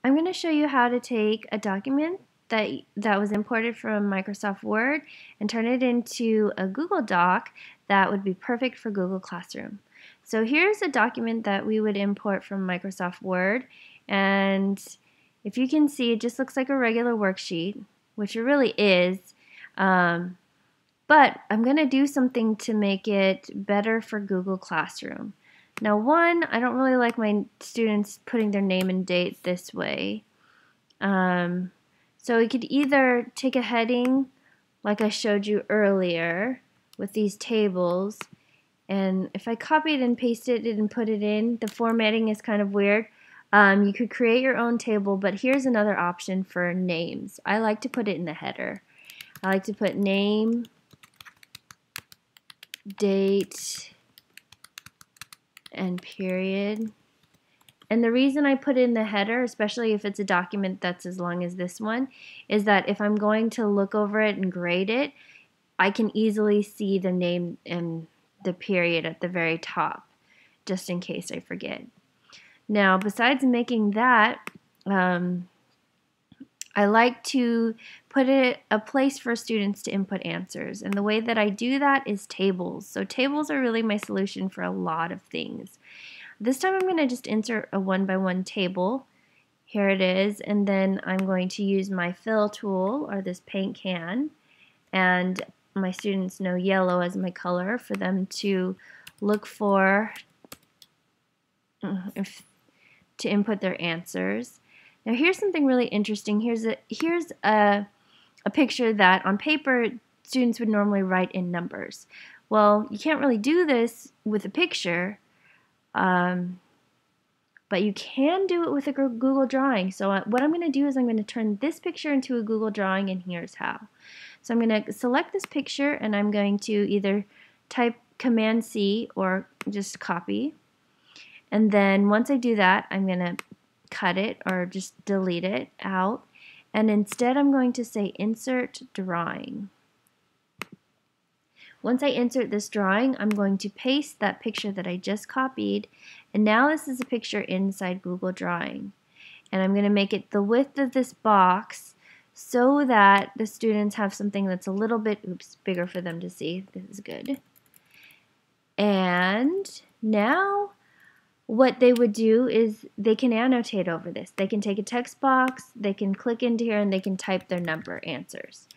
I'm going to show you how to take a document that was imported from Microsoft Word and turn it into a Google Doc that would be perfect for Google Classroom. So here's a document that we would import from Microsoft Word, and if you can see, it just looks like a regular worksheet, which it really is. But I'm going to do something to make it better for Google Classroom. Now, one, I don't really like my students putting their name and date this way. So we could either take a heading like I showed you earlier with these tables, and if I copied and pasted it and put it in, the formatting is kind of weird. You could create your own table, but here's another option for names. I like to put it in the header. I like to put name, date, and period. And the reason I put it in the header, especially if it's a document that's as long as this one, is that if I'm going to look over it and grade it, I can easily see the name and the period at the very top, just in case I forget. Now, besides making that, I like to put a place for students to input answers. And the way that I do that is tables. So tables are really my solution for a lot of things. This time I'm going to just insert a one-by-one table. Here it is, and then I'm going to use my fill tool, or this paint can, and my students know yellow as my color for them to look for to input their answers. Now here's something really interesting. Here's a picture that on paper students would normally write in numbers. Well, you can't really do this with a picture, but you can do it with a Google Drawing. So what I'm going to do is I'm going to turn this picture into a Google Drawing, and here's how. So I'm going to select this picture, and I'm going to either type Command C or just copy. And then once I do that, I'm going to cut it or just delete it out. And instead I'm going to say Insert Drawing. Once I insert this drawing, I'm going to paste that picture that I just copied, and now this is a picture inside Google Drawing. And I'm going to make it the width of this box so that the students have something that's a little bit, bigger for them to see. This is good. And now what they would do is they can annotate over this. They can take a text box, they can click into here, and they can type their number answers.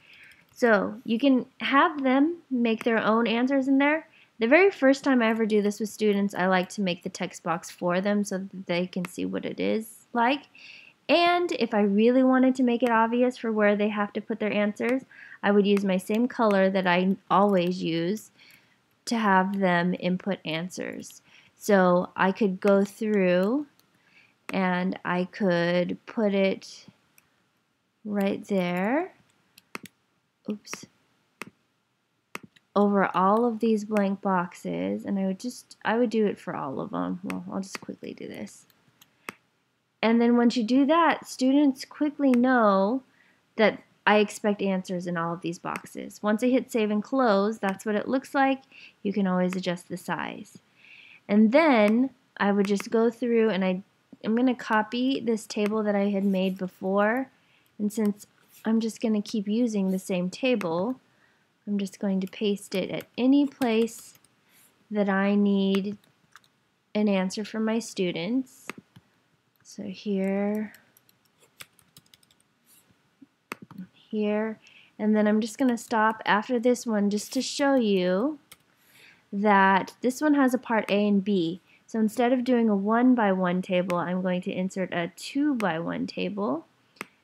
So you can have them make their own answers in there. The very first time I ever do this with students, I like to make the text box for them so that they can see what it is like. And if I really wanted to make it obvious for where they have to put their answers, I would use my same color that I always use to have them input answers. So I could go through and I could put it right there. Oops, over all of these blank boxes, and I would do it for all of them. Well, I'll just quickly do this. And then once you do that, students quickly know that I expect answers in all of these boxes. Once I hit save and close, that's what it looks like. You can always adjust the size. And then I would just go through and I'm going to copy this table that I had made before, and since I'm just going to keep using the same table, I'm just going to paste it at any place that I need an answer from my students. So here, here, and then I'm just going to stop after this one just to show you that this one has a part A and B. So instead of doing a 1-by-1 table, I'm going to insert a 2-by-1 table,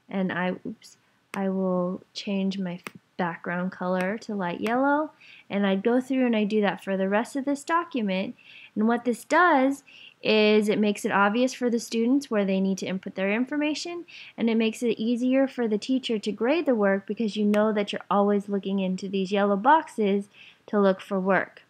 and I will change my background color to light yellow, and I'd go through and I do that for the rest of this document. And what this does is it makes it obvious for the students where they need to input their information, and it makes it easier for the teacher to grade the work because you know that you're always looking into these yellow boxes to look for work.